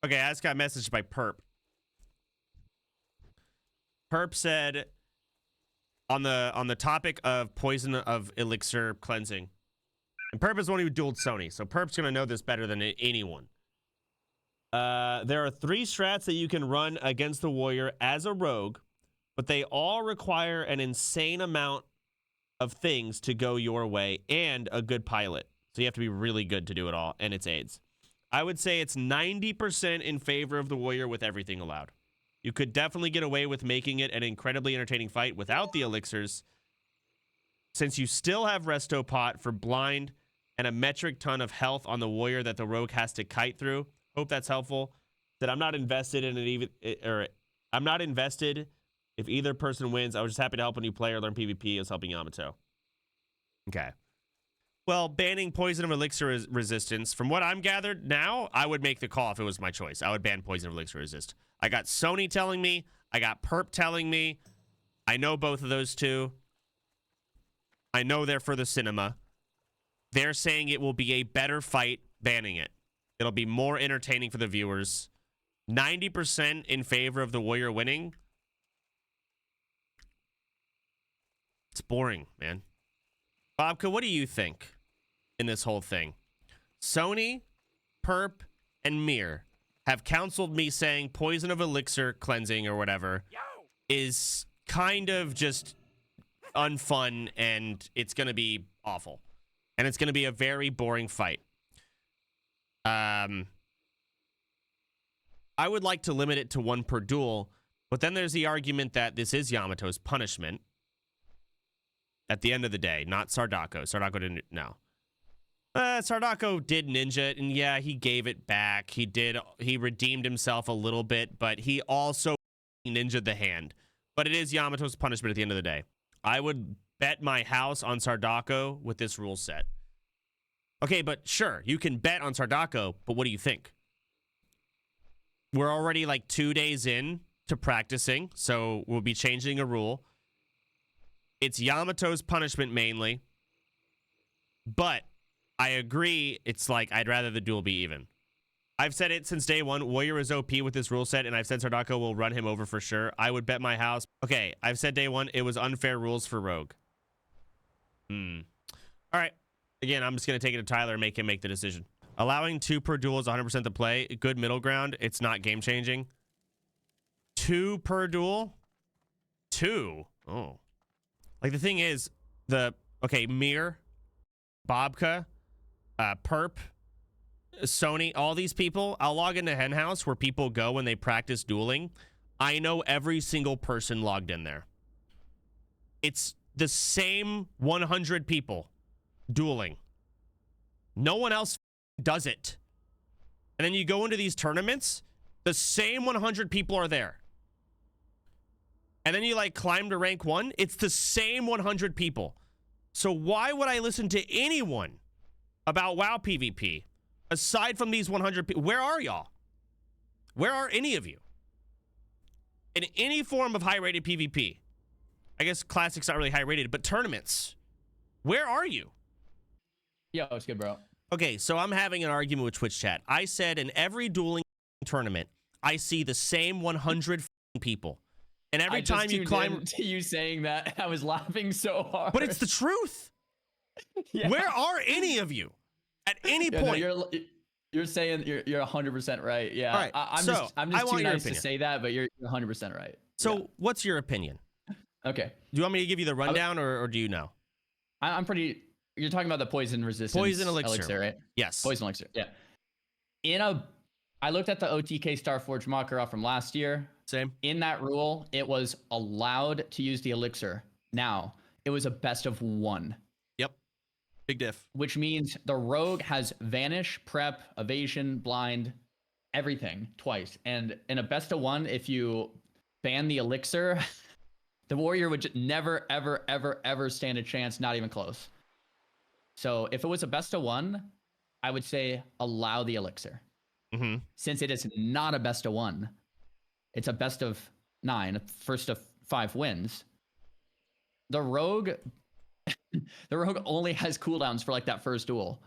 Okay, I just got messaged by Perp. Perp said on the topic of poison of elixir cleansing, and Perp is the one who dueled Sony, so Perp's gonna know this better than anyone. There are 3 strats that you can run against the warrior as a rogue, but they all require an insane amount of things to go your way and a good pilot. So you have to be really good to do it all, and it's AIDS. I would say it's 90% in favor of the warrior with everything allowed. You could definitely get away with making it an incredibly entertaining fight without the elixirs, since you still have resto pot for blind and a metric ton of health on the warrior that the rogue has to kite through. Hope that's helpful. That I'm not invested in it, or I'm not invested if either person wins. I was just happy to help a new player learn PvP. Is helping Yamato. Okay. Well, banning poison of elixir resistance, from what I'm gathered now, I would make the call if it was my choice. I would ban poison of elixir resist. I got Sony telling me. I got Perp telling me. I know both of those two. I know they're for the cinema. They're saying it will be a better fight banning it. It'll be more entertaining for the viewers. 90% in favor of the warrior winning. It's boring, man. Bobka, what do you think in this whole thing? Sony, Perp, and Mir have counseled me saying poison of elixir cleansing or whatever is kind of just unfun, and it's going to be awful. And it's going to be a very boring fight. I would like to limit it to 1 per duel, but then there's the argument that this is Yamato's punishment. At the end of the day, not Sardaco. Sardaco didn't, no. Sardaco did ninja it, and yeah, he gave it back. He redeemed himself a little bit, but he also ninja'd the hand. But it is Yamato's punishment at the end of the day. I would bet my house on Sardaco with this rule set. Okay, but sure, you can bet on Sardaco, but what do you think? We're already like 2 days in to practicing, so we'll be changing a rule. It's Yamato's punishment mainly, but I agree. It's like, I'd rather the duel be even. I've said it since day one. Warrior is OP with this rule set, and I've said Sardaco will run him over for sure. I would bet my house. Okay, I've said day one, it was unfair rules for Rogue. All right. Again, I'm just going to take it to Tyler and make him make the decision. Allowing 2 per duel is 100% the play. Good middle ground. It's not game-changing. 2 per duel? 2? Oh. Like, the thing is, okay, Mir, Bobka, Perp, Sony, all these people, I'll log into Henhouse where people go when they practice dueling. I know every single person logged in there. It's the same 100 people dueling. No one else does it. And then you go into these tournaments, the same 100 people are there. And then you like climb to rank 1, it's the same 100 people. So why would I listen to anyone about WoW PvP aside from these 100 people? Where are y'all? Where are any of you? In any form of high-rated PvP. I guess Classic's not really high-rated, but tournaments. Where are you? Yo, it's good, bro. Okay, so I'm having an argument with Twitch chat. I said in every dueling tournament, I see the same 100 people. And every time you climb to you saying that, I was laughing so hard. But it's the truth. Yeah. Where are any of you at any point? No, you're saying you're 100% right. Yeah. Right. I'm just too nice to say that, but you're 100% right. So what's your opinion? Okay. Do you want me to give you the rundown or do you know? I'm pretty. You're talking about the poison resistance. Poison elixir, right? Yes. Poison elixir. Yeah. I looked at the OTK Starforge mocker off from last year. Same. In that rule, it was allowed to use the elixir. Now, it was a best of 1. Yep. Big diff. Which means the rogue has vanish, prep, evasion, blind, everything twice. And in a best of 1, if you ban the elixir, the warrior would just never, ever, ever, ever stand a chance, not even close. So if it was a best of 1, I would say allow the elixir. Since it is not a best of 1, it's a best of 9, first of 5 wins. The rogue only has cooldowns for like that first duel.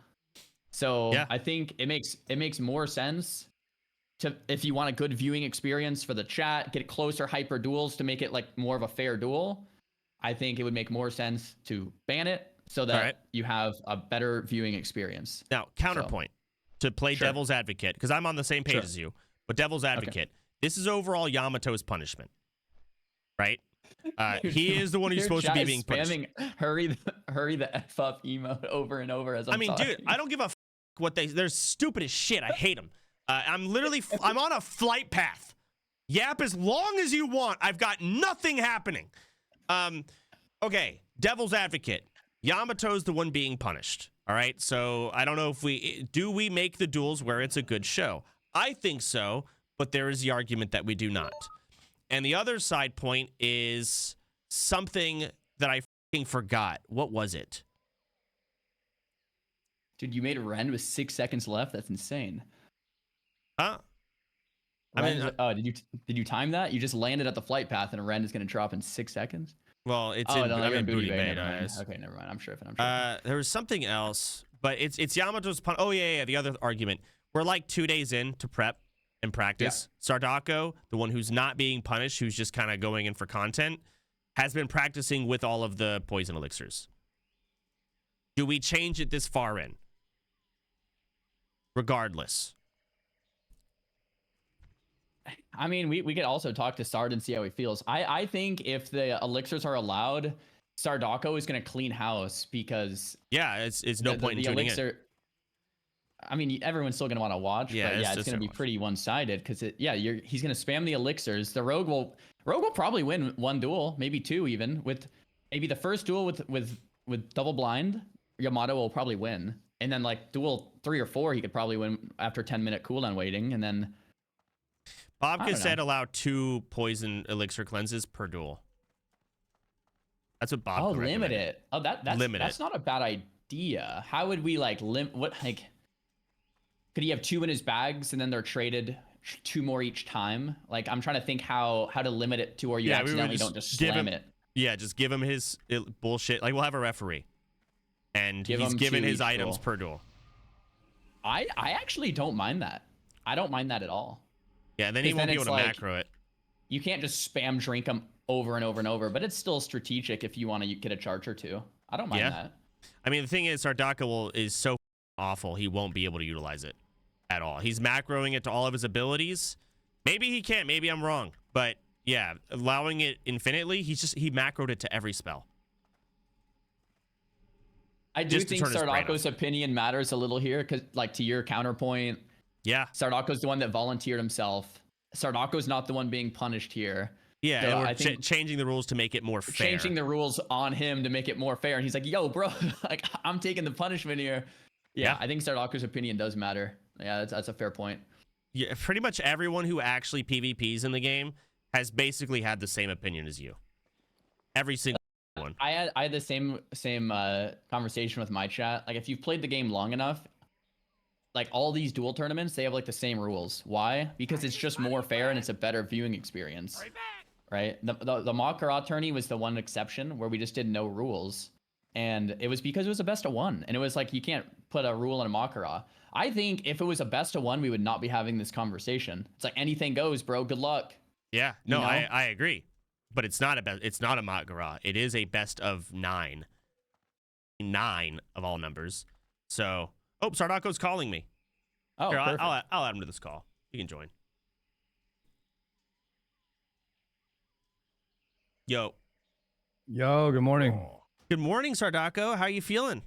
So yeah. I think it makes more sense if you want a good viewing experience for the chat, get closer hyper duels to make it like more of a fair duel, I think it would make more sense to ban it so that you have a better viewing experience. Now, counterpoint to play devil's advocate, because I'm on the same page as you, but devil's advocate, this is overall Yamato's punishment, right? He is the one who's supposed to be being spamming punished. Hurry the F up emote over and over as I'm talking. Dude, I don't give a what they're stupid as shit. I hate them. I'm on a flight path. Yap as long as you want. I've got nothing happening. Okay, devil's advocate. Yamato's the one being punished. All right, so I don't know if we make the duels where it's a good show. I think so, but there is the argument that we do not. And the other side point is something that I fucking forgot. What was it? Dude, you made a Ren with 6 seconds left? That's insane. Huh? Did you time that? You just landed at the flight path and a Ren is going to drop in 6 seconds? Well, it's in booty bay. Okay, never mind. I'm sure. There was something else, but it's Yamato's pun. Oh, yeah. The other argument. We're like 2 days in to prep and practice. Sardaco, the one who's not being punished, who's just kind of going in for content, has been practicing with all of the poison elixirs. Do we change it this far in? Regardless. I mean, we could also talk to Sard and see how he feels. I think if the elixirs are allowed, Sardaco is going to clean house because it's no point in tuning in. I mean, everyone's still going to want to watch, but it's going to be pretty one-sided because he's going to spam the elixirs. The rogue will probably win one duel, maybe two even. With maybe the first duel with double blind, Yamato will probably win, and then like duel 3 or 4, he could probably win after 10-minute cooldown waiting, and then. Bobka said allow 2 poison elixir cleanses per duel. That's what Bob. Limit it. Oh, that's not a bad idea. How would we like could he have 2 in his bags and then they're traded 2 more each time? Like I'm trying to think how to limit it to where you accidentally don't just slam it. Yeah, just give him his bullshit. Like we'll have a referee, and he's given his items per duel. I actually don't mind that. I don't mind that at all. Yeah, and then he won't be able to macro it. You can't just spam drink them over and over and over, but it's still strategic if you want to get a charge or 2. I don't mind that. I mean, the thing is, Sardaco is so awful, he won't be able to utilize it at all. He's macroing it to all of his abilities. Maybe he can't. Maybe I'm wrong. But yeah, allowing it infinitely, he macroed it to every spell. I do think Sardaco's opinion matters a little here because, like, to your counterpoint, Sardaco's the one that volunteered himself. Sardaco's not the one being punished here. Yeah, so I think changing the rules to make it more fair. Changing the rules on him to make it more fair. And he's like, yo, bro, like, I'm taking the punishment here. Yeah, I think Sardaco's opinion does matter. Yeah, that's a fair point. Yeah, pretty much everyone who actually PvPs in the game has basically had the same opinion as you. Every single one. I had the same conversation with my chat. Like, if you've played the game long enough, like all these duel tournaments, they have like the same rules. Why? Because it's just more fair and it's a better viewing experience. Right? The Makara tourney was the one exception where we just did no rules. And it was because it was a best of 1. And it was like, you can't put a rule in a Makara. I think if it was a best of 1, we would not be having this conversation. It's like anything goes, bro. Good luck. Yeah, no, I agree. But it's not a Makara. It is a best of 9. 9 of all numbers. So, Sardaco's calling me. Oh, here, I'll add him to this call. You can join. Yo, good morning. Good morning, Sardaco. How are you feeling?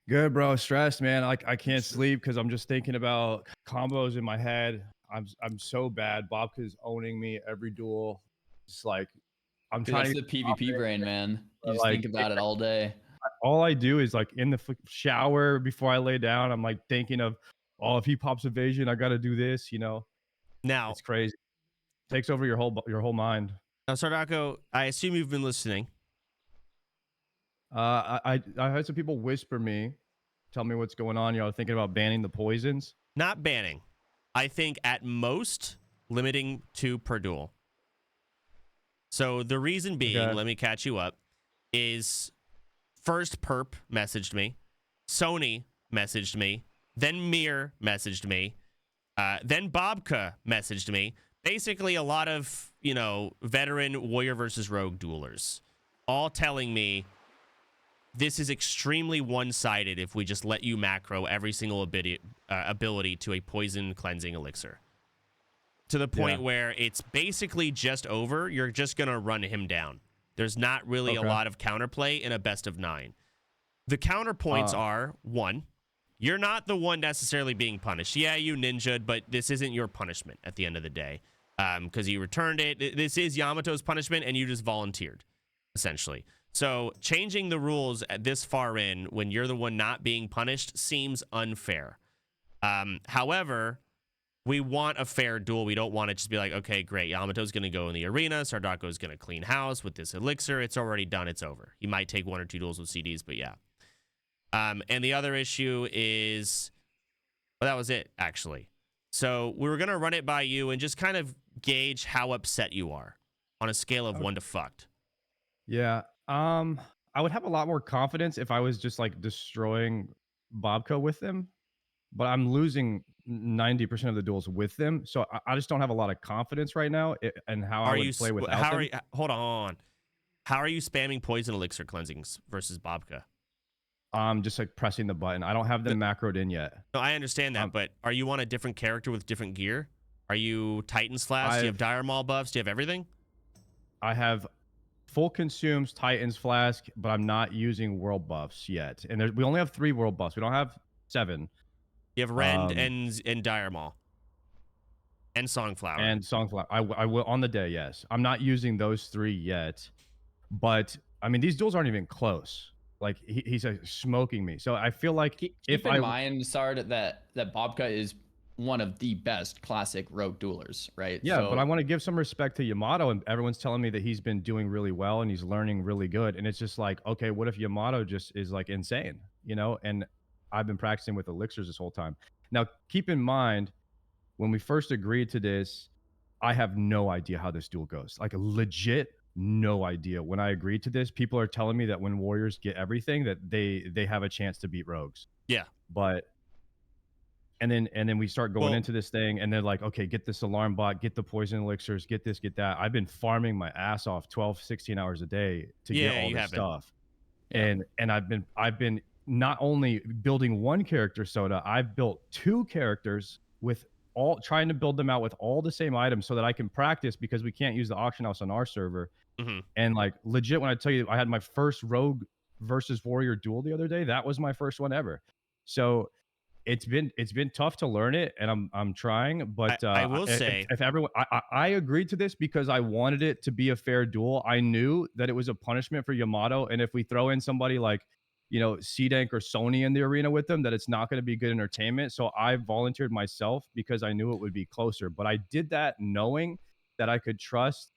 Good, bro. Stressed, man. I can't sleep because I'm just thinking about combos in my head. I'm so bad. Bobka's owning me every duel. It's like I'm trying. That's the PvP brain, man. You just think about it all day. All I do is like in the shower before I lay down, I'm like thinking of, if he pops evasion, I got to do this. Now it's crazy. It takes over your whole mind. Now, Sardaco, I assume you've been listening. I had some people whisper me, tell me what's going on. Thinking about banning the poisons. Not banning. I think at most limiting 2 per duel. So the reason being, let me catch you up, is first Perp messaged me, Sony messaged me, then Mir messaged me, Then Bobka messaged me. Basically, a lot of, veteran warrior versus rogue duelers all telling me this is extremely one-sided if we just let you macro every single ability to a poison cleansing elixir. To the point where it's basically just over. You're just going to run him down. There's not really a lot of counterplay in a best of 9. The counterpoints are, 1, you're not the one necessarily being punished. Yeah, you ninja'd, but this isn't your punishment at the end of the day because you returned it. This is Yamato's punishment, and you just volunteered, essentially. So changing the rules at this far in when you're the one not being punished seems unfair. However, we want a fair duel. We don't want to just be like, okay, great, Yamato's going to go in the arena. Sardaco's going to clean house with this elixir. It's already done. It's over. He might take 1 or 2 duels with CDs, but yeah. And the other issue is, well, that was it, actually. So we were going to run it by you and just kind of gauge how upset you are on a scale of 1 to fucked. Yeah. I would have a lot more confidence if I was just like destroying Bobka with them, but I'm losing 90% of the duels with them. So I just don't have a lot of confidence right now and how I would play without them. Hold on. How are you spamming poison elixir cleansings versus Bobka? Just like pressing the button. I don't have them macroed in yet. No, I understand that, but are you on a different character with different gear? Are you Titan's Flash? Do you have Dire Maul buffs? Do you have everything? I have full consumes Titan's Flask, but I'm not using world buffs yet. And we only have 3 world buffs. We don't have 7. You have Rend and Dire Maul. And Songflower. And Songflower. I will on the day, yes. I'm not using those 3 yet. But, I mean, these duels aren't even close. Like, he's smoking me. So I feel like keep in mind, Sard, that Bobka is one of the best classic rogue duelers, right? Yeah, but I want to give some respect to Yamato, and everyone's telling me that he's been doing really well and he's learning really good. And it's just like, okay, what if Yamato just is like insane, And I've been practicing with elixirs this whole time. Now, keep in mind, when we first agreed to this, I have no idea how this duel goes. Like, legit no idea. When I agreed to this, people are telling me that when warriors get everything, that they have a chance to beat rogues. Yeah. But and then we start going into this thing, and they're like, okay, get this alarm bot, get the poison elixirs, get this, get that. I've been farming my ass off 12, 16 hours a day to get all this stuff. Yeah. And I've been not only building 1 character Soda, I've built 2 characters with trying to build them out with all the same items so that I can practice, because we can't use the auction house on our server. And like, legit, when I tell you I had my first rogue versus warrior duel the other day, that was my first one ever. So it's been tough to learn it, and I'm trying, but I will say, if everyone, I agreed to this because I wanted it to be a fair duel. I knew that it was a punishment for Yamato, and if we throw in somebody like C-Dank or Sony in the arena with them, that it's not going to be good entertainment. So I volunteered myself because I knew it would be closer. But I did that knowing that I could trust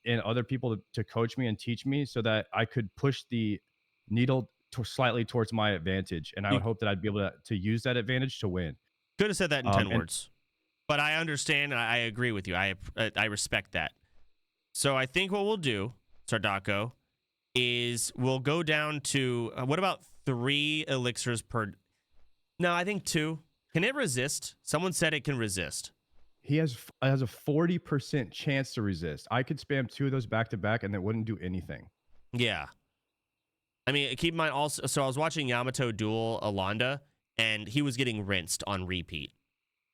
in other people to coach me and teach me, so that I could push the needle slightly towards my advantage. And I would hope that I'd be able to use that advantage to win. Could have said that in 10 words. But I understand, and I agree with you. I respect that. So I think what we'll do, Sardaco, is we'll go down to, what about 3 elixirs per? No, I think 2. Can it resist? Someone said it can resist. He has a 40% chance to resist. I could spam 2 of those back to back, and it wouldn't do anything. Yeah. I mean, keep in mind also, so I was watching Yamato duel Alonda, and he was getting rinsed on repeat.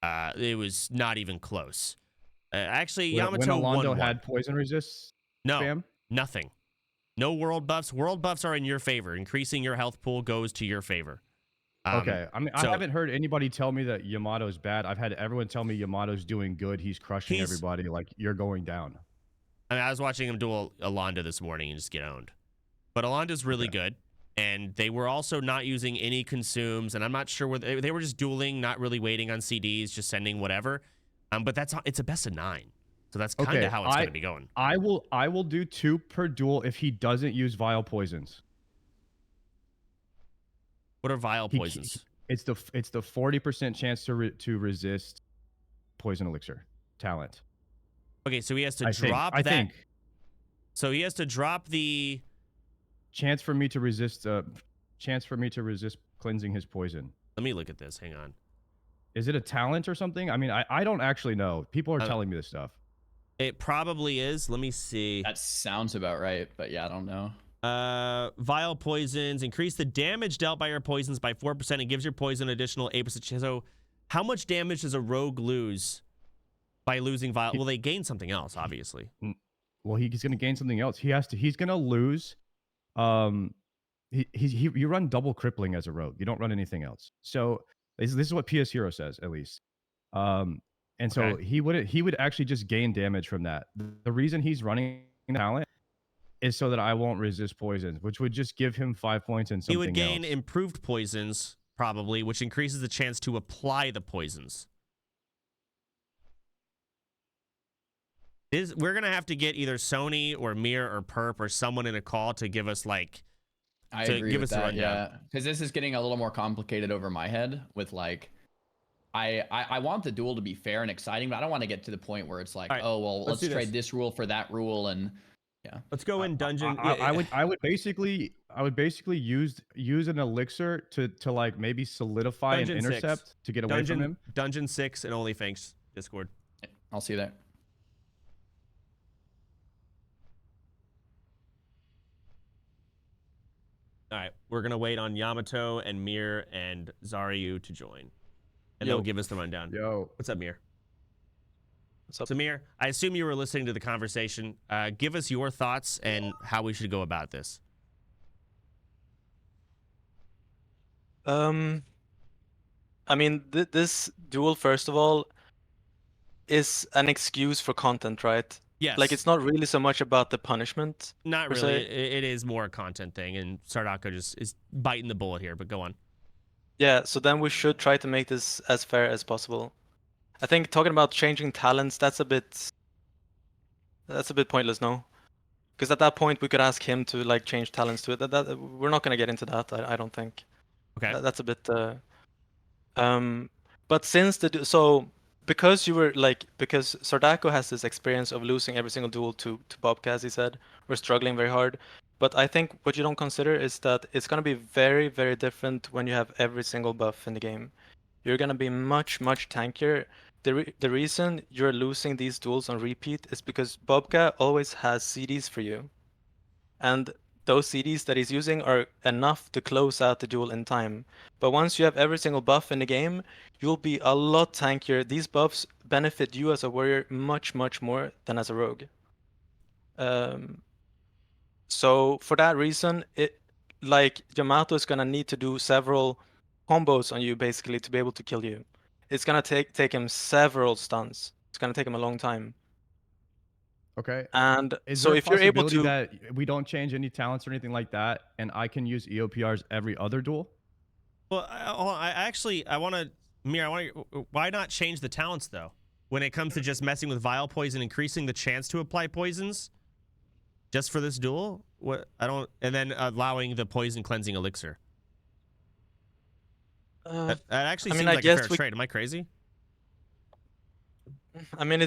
It was not even close. Actually, Yamato when Alonda had poison resist spam? Nothing. No world buffs. World buffs are in your favor. Increasing your health pool goes to your favor. Okay. I mean, I haven't heard anybody tell me that Yamato's bad. I've had everyone tell me Yamato's doing good. He's crushing everybody. Like, you're going down. I mean, I was watching him duel Alonda this morning and just get owned. But Alonda's really good. And they were also not using any consumes. And I'm not sure whether they were just dueling, not really waiting on CDs, just sending whatever. But it's a best of 9. So that's kind of how it's going to be going. I will do 2 per duel if he doesn't use vile poisons. What are vile poisons? It's the 40% chance to resist poison elixir talent. Okay, so he has to drop that. I think. So he has to drop the chance for me to resist cleansing his poison. Let me look at this. Hang on. Is it a talent or something? I mean, I don't actually know. People are Uh, telling me this stuff. It probably is. Let me see. That sounds about right, but yeah, I don't know. Vile poisons increase the damage dealt by your poisons by 4% and gives your poison additional 8% chance. So, how much damage does a rogue lose by losing vile? Well, they gain something else, obviously. Well, he's going to gain something else. He's going to lose. You run double crippling as a rogue. You don't run anything else. So this is what PS Hero says, at least. And so Okay. he would actually just gain damage from that. The reason he's running talent is so that I won't resist poisons, which would just give him 5 points and something He would gain else. improved poisons, probably, which increases the chance to apply the poisons. We're going to have to get either Sony or Mir or Perp or someone in a call to give us, like, I to agree give with us a that, rundown. yeah. Because this is getting a little more complicated over my head with like, I want the duel to be fair and exciting, but I don't want to get to the point where it's like, All right, oh well, let's do trade this rule for that rule, and yeah. Let's go in dungeon. I would basically use an elixir to like maybe solidify Dungeon an 6. intercept to get away from him. Dungeon 6 and OnlyFanks Discord. I'll see you there. All right, we're gonna wait on Yamato and Mir and Zaryu to join, and Yo. they'll give us the rundown. Yo, What's up, Mir? What's up? So, Mir, I assume you were listening to the conversation. Give us your thoughts and how we should go about this. I mean, this duel, first of all, is an excuse for content, right? Yes. Like, it's not really so much about the punishment. Not per really. se. It is more a content thing, and Sardaco just is biting the bullet here. But go on. Yeah, so then we should try to make this as fair as possible. I think talking about changing talents, that's a bit pointless, no? Because at that point we could ask him to like change talents to it. We're not gonna get into that. I don't think. Okay. That's a bit. But since because Sardaco has this experience of losing every single duel to Bobka, as he said, we're struggling very hard. But I think what you don't consider is that it's gonna be very, very different when you have every single buff in the game. You're gonna be much, much tankier. The reason you're losing these duels on repeat is because Bobka always has CDs for you. And those CDs that he's using are enough to close out the duel in time. But once you have every single buff in the game, you'll be a lot tankier. These buffs benefit you as a warrior much, much more than as a rogue. So for that reason, like Yamato is gonna need to do several combos on you basically to be able to kill you. It's gonna take him several stuns. It's gonna take him a long time. okay. And Is so there a if you're able possibility to, that we don't change any talents or anything like that, and I can use EOPRs every other duel? Well, I want to, Mir. Why not change the talents though? When it comes to just messing with vile poison, increasing the chance to apply poisons, just for this duel. And then allowing the poison cleansing elixir. That actually seems like a fair trade. Am I crazy? I mean,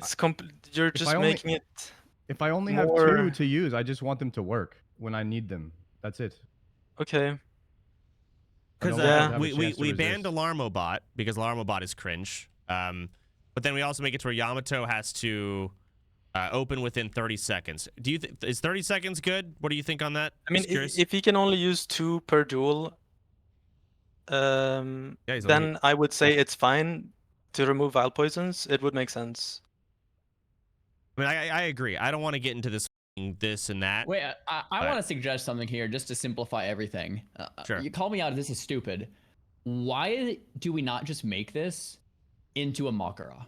you're just making it. If I only have more- 2 to use, I just want them to work when I need them. That's it. Okay. Because have a we chance to banned resist. Alarmobot because Alarmobot is cringe. But then we also make it to where Yamato has to open within 30 seconds. Do you think is 30 seconds good? What do you think on that? I mean, Just curious. if he can only use 2 per duel, then I would say it's fine to remove vile poisons. It would make sense. I mean, I agree. I don't want to get into this and that. Wait, I want to suggest something here just to simplify everything. Sure. You call me out if this is stupid. Why do we not just make this into a Makara?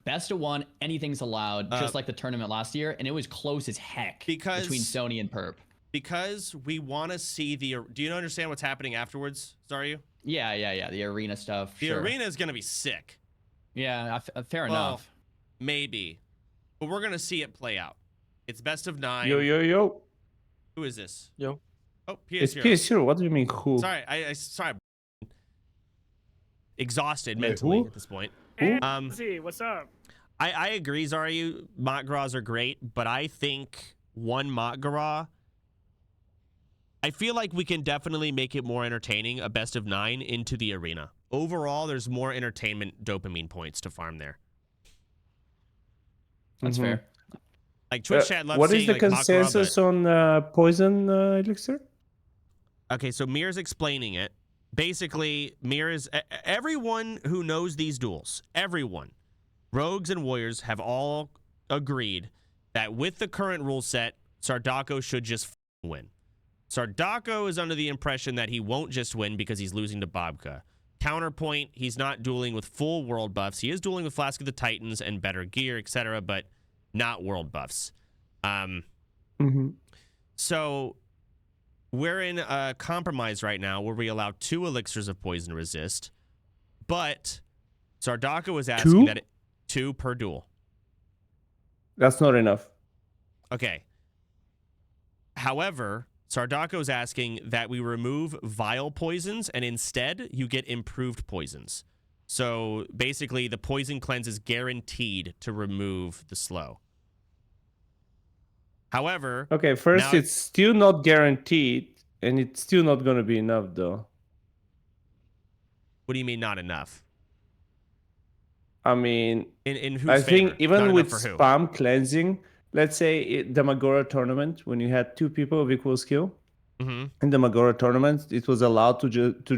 Best of 1, anything's allowed, just like the tournament last year, and it was close as heck between Sony and Perp. Because we want to see the. Do you understand what's happening afterwards, Zaryu? Yeah. The arena stuff. The arena is going to be sick. Yeah, fair enough. Maybe. But we're going to see it play out. It's best of 9. Yo. Who is this? Yo. Oh, It's PS0. PS0. What do you mean, who? Sorry, sorry. Exhausted Wait, mentally who? at this point. See, what's up? I agree, Zaryu. Matgaras are great, but I think one Matgara. I feel like we can definitely make it more entertaining, a best of 9 into the arena. overall, there's more entertainment dopamine points to farm there. That's fair. Like Twitch chat loves what seeing is the like Makara, consensus on poison elixir? Okay, so Mir's explaining it. Basically, Mir is everyone who knows these duels, everyone, rogues and warriors have all agreed that with the current rule set, Sardaco should just win. Sardaco is under the impression that he won't just win because he's losing to Bobka. Counterpoint, he's not dueling with full world buffs. He is dueling with Flask of the Titans and better gear, etc., but not world buffs. So we're in a compromise right now where we allow 2 elixirs of poison resist, but Sardaco is asking that 2 per duel. That's not enough. Okay. However, Sardaco is asking that we remove vile poisons and instead you get improved poisons. So basically, the poison cleanse is guaranteed to remove the slow. However, Okay, first, now, it's still not guaranteed, and it's still not going to be enough, though. what do you mean not enough? I mean, In whose I think favor? even Not with enough for who? spam cleansing, let's say the Magora tournament, when you had 2 people of equal skill, in the Magora tournament, it was allowed to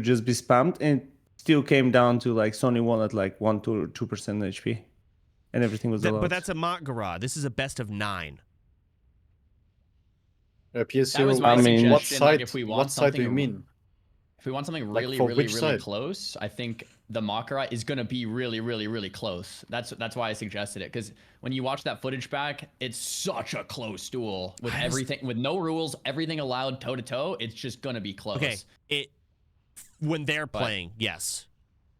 just be spammed, and it still came down to like Sony won at like 1 to 2% HP, and everything was allowed. But that's a Makara. This is a best of 9. That PS0, was my mean, suggestion. what like, side? if we want What side do you something- mean? If we want something Like, really, for really, which really side? close, I think the Makara is gonna be really, really, really close. That's why I suggested it. Because when you watch that footage back, it's such a close duel with everything, with no rules, everything allowed toe to toe. It's just gonna be close. Okay, when they're playing, yes.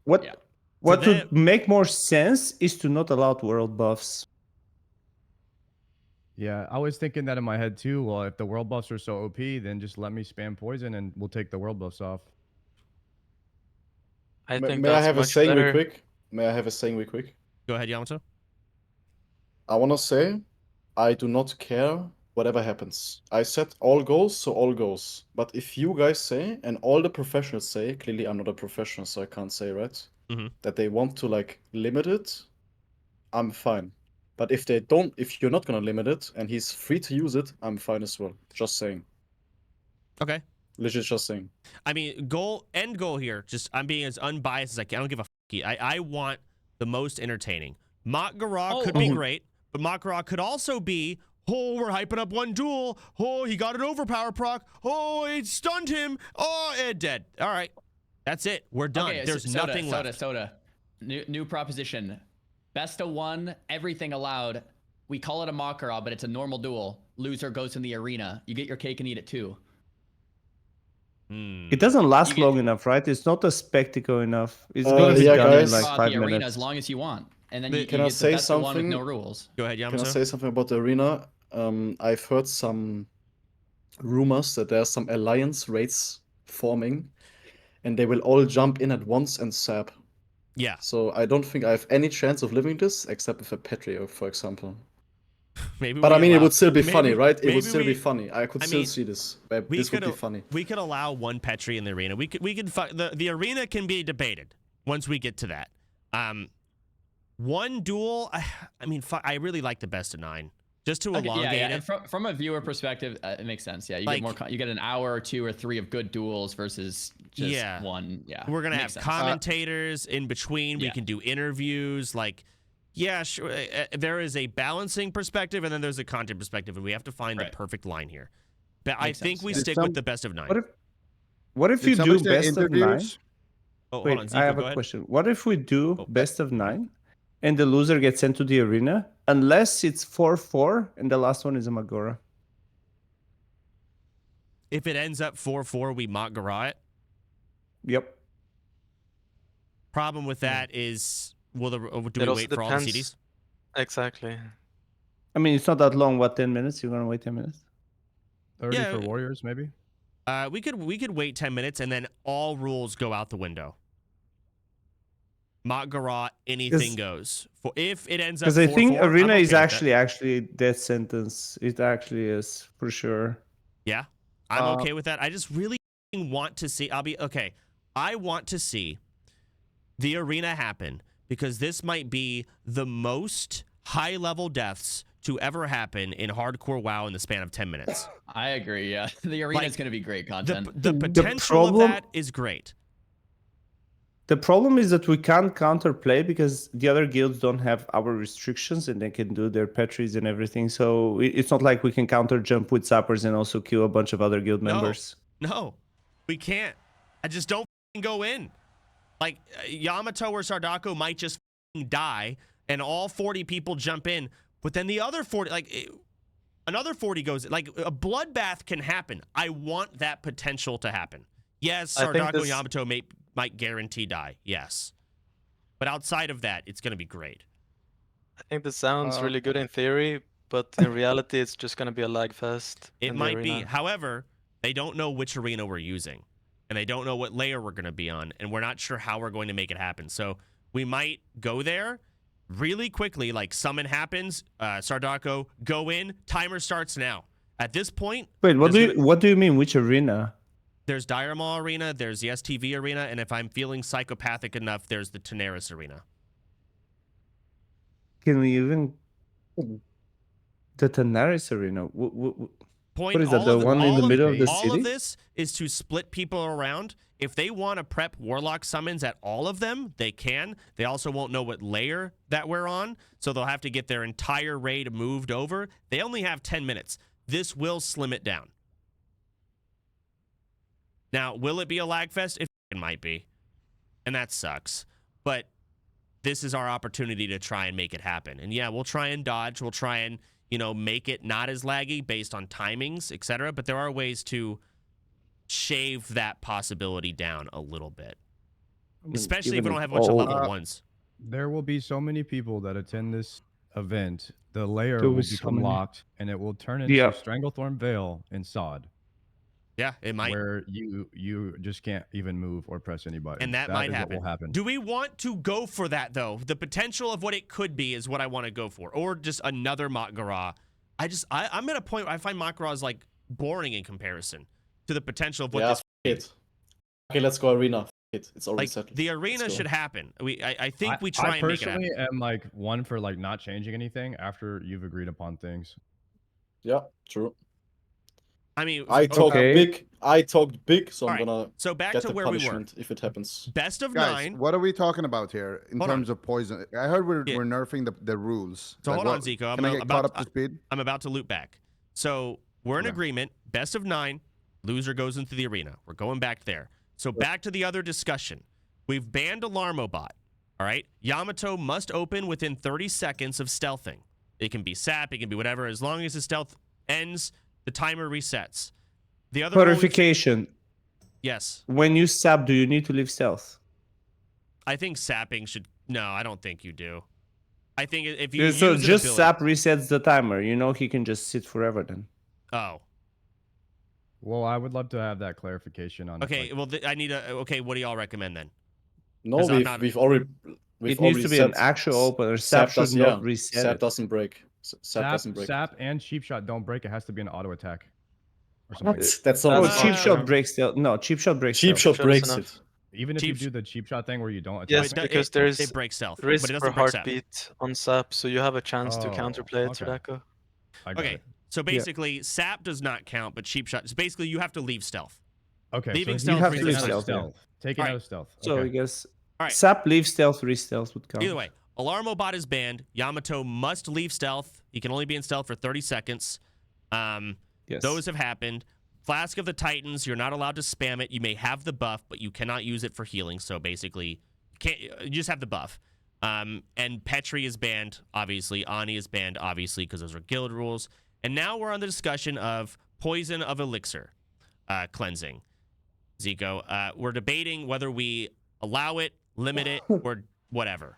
What Yeah. what So would make more sense is to not allow world buffs. Yeah, I was thinking that in my head too. Well, if the world buffs are so OP, then just let me spam poison and we'll take the world buffs off. I May, think may I that's have a much saying better. real quick? May I have a saying real quick? Go ahead, Yamato. I want to say, I do not care whatever happens. I set all goals, so all goes. But if you guys say, and all the professionals say, clearly I'm not a professional, so I can't say, right? That they want to like limit it, I'm fine. But if they don't, if you're not gonna limit it and he's free to use it, I'm fine as well. Just saying. Okay. Legit just saying. I mean, end goal here. Just I'm being as unbiased as I can. I don't give a f. I want the most entertaining. Makara could be great, but Makara could also be, oh, we're hyping up one duel. Oh, he got an overpower proc. Oh, it stunned him. Oh, and dead. All right. That's it. We're done. Okay, There's nothing left. Soda. New proposition. Best of 1, everything allowed. We call it a Makara, but it's a normal duel. Loser goes in the arena. You get your cake and eat it too. It doesn't last long enough, right? It's not a spectacle enough. It's going to be yeah, done guys. in like 5 the arena minutes. as long as you want, and then you Can get I the say best of 1 with something? no rules. Go ahead, Yamato. Can I say something about the arena? I've heard some rumors that there's some alliance raids forming, and they will all jump in at once and sap. Yeah. So I don't think I have any chance of living this, except with a Patrio, for example. Maybe. But we I mean, it allow- would still be maybe- funny, right? It maybe would still we- be funny. I could I still mean, see this. we This would could be funny. We could allow one Petri in the arena. We could the arena can be debated once we get to that. One duel. I mean, I really like the best of 9 just to elongate yeah. it. And from a viewer perspective, it makes sense. Yeah, you Like- get more. You get an hour or 2 or 3 of good duels versus just one. Yeah, We're gonna have makes sense. commentators in between. We yeah. can do interviews. Like, yeah, sure. There is a balancing perspective, and then there's a content perspective, and we have to find the Right. perfect line here. But I Makes think sense, we yeah. stick with the best of 9. What if Did you somebody do say best of 9? interviews? Oh, Wait, hold on, Zico, I have go a ahead. question. What if we do Oh, best of 9 and the loser gets sent to the arena unless it's 4-4 and the last one is a Magora? If it ends up 4-4, we mock Garra it. Yep. Problem with that is, do It we also wait for all the depends- CDs? Exactly. I mean, it's not that long. What, 10 minutes? You're going to wait 10 minutes? 30 Yeah, for warriors, maybe. We could wait 10 minutes and then all rules go out the window. Mock Garra, anything goes. For if it ends up Because I think 4-4, I'm arena okay is with that. actually death sentence. It actually is, for sure. Yeah, I'm okay with that. I just really want to see. I want to see the arena happen because this might be the most high-level deaths to ever happen in hardcore WoW in the span of 10 minutes. I agree. Yeah, the arena is Like, going to be great content. The potential of that is great. The problem is that we can't counterplay because the other guilds don't have our restrictions and they can do their petries and everything. So it's not like we can counter jump with sappers and also kill a bunch of other guild members. No, we can't. I just don't go in. Like Yamato or Sardaco might just die and all 40 people jump in, but then the other 40, another 40 goes, like a bloodbath can happen. I want that potential to happen. Yes, Sardaco Yamato might guarantee die. Yes. But outside of that, it's going to be great. I think this sounds really good in theory, but in reality, it's just going to be a lag fest. It might be. However, they don't know which arena we're using, and they don't know what layer we're going to be on, and we're not sure how we're going to make it happen. So we might go there really quickly, like summon happens, Sardaco, go in, timer starts now. At this point... Wait, what do you mean, which arena? There's Dire Maw Arena, there's the STV Arena, and if I'm feeling psychopathic enough, there's the Tenaris Arena. Can we even... The Tenaris Arena? What is that, the one in the middle of the city? All of this is to split people around. If they want to prep Warlock summons at all of them, they can. They also won't know what layer that we're on, so they'll have to get their entire raid moved over. They only have 10 minutes. This will slim it down. Now, will it be a lag fest? It might be. And that sucks. But this is our opportunity to try and make it happen. And yeah, we'll try and dodge. We'll try and, make it not as laggy based on timings, etc. But there are ways to shave that possibility down a little bit. Especially if we don't have a bunch of level ones. There will be so many people that attend this event. The layer will become locked, and it will turn into Stranglethorn Vale in Sod. Yeah, it might. Where you just can't even move or press any button. And that might happen. Do we want to go for that, though? The potential of what it could be is what I want to go for. Or just another Mak'gara. I'm at a point where I find Mak'gara is, like, boring in comparison to the potential of what this is. Okay, let's go arena. It's already settled. The arena should happen. I think we try and make it happen. I personally am, like, one for, like, not changing anything after you've agreed upon things. Yeah, true. I mean, I talked big, so I'm gonna back get to the where we were if it happens. Best of Guys, 9. What are we talking about here in terms of poison? I heard we're nerfing the rules. So hold on, Zico. Can I get caught up to speed? I'm about to loop back. So we're in agreement. Best of 9. Loser goes into the arena. We're going back there. So back to the other discussion. We've banned Alarmobot. All right. Yamato must open within 30 seconds of stealthing. It can be sap. It can be whatever. As long as the stealth ends, the timer resets. The other clarification. Yes. When you sap, do you need to leave stealth? I think sapping should. No, I don't think you do. I think if you so use just sap resets the timer. He can just sit forever then. Oh. Well, I would love to have that clarification on. Okay. Well, I need a. Okay. What do y'all recommend then? No, we've already. It needs to be an actual opener. Sap should not reset. Sap doesn't break. Sap and cheap shot don't break. It has to be an auto attack. That's not. Cheap shot breaks stealth. No, cheap shot breaks. Cheap shot breaks it. Even if you do the cheap shot thing where you don't attack. Yes, because there's it breaks stealth, risk but it doesn't per break heartbeat on sap, so you have a chance to counterplay it, Sardaco. Okay, so basically, sap does not count, but cheap shot. So basically, you have to leave stealth. Okay, leaving so stealth. You have to leave stealth. Taking out of stealth. So I guess right. Sap leave stealth, re-stealth would count. Either way, Alarmobot is banned. Yamato must leave stealth. He can only be in stealth for 30 seconds. Yes. Those have happened. Flask of the Titans, you're not allowed to spam it. You may have the buff, but you cannot use it for healing. So basically, you just have the buff. And Petri is banned, obviously. Ani is banned, obviously, because those are guild rules. And now we're on the discussion of Poison of Elixir cleansing. Zico, we're debating whether we allow it, limit it, or whatever.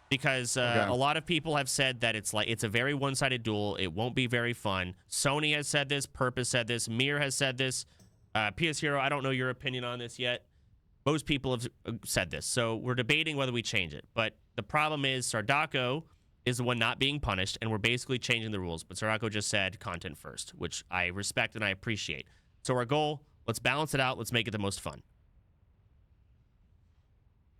Because a lot of people have said that it's a very one-sided duel. It won't be very fun. Sony has said this. Purpose said this. Mir has said this. PS Hero, I don't know your opinion on this yet. Most people have said this. So we're debating whether we change it. But the problem is Sardaco is the one not being punished, and we're basically changing the rules. But Sardaco just said content first, which I respect and I appreciate. So our goal, let's balance it out. Let's make it the most fun.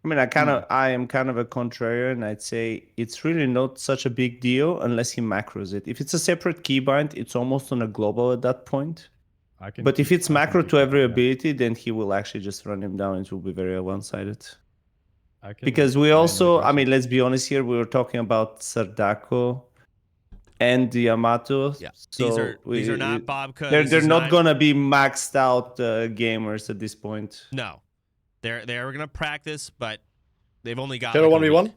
I mean, I am kind of a contrarian. I'd say it's really not such a big deal unless he macros it. If it's a separate keybind, it's almost on a global at that point. But if it's macro to every ability, then he will actually just run him down. It will be very one-sided. Because we also, I mean, let's be honest here. We were talking about Sardaco and the Yamato. Yeah, so these are not Bobka. They're not gonna be maxed out gamers at this point. No, they're gonna practice, but they've only got Shadow like 1v1.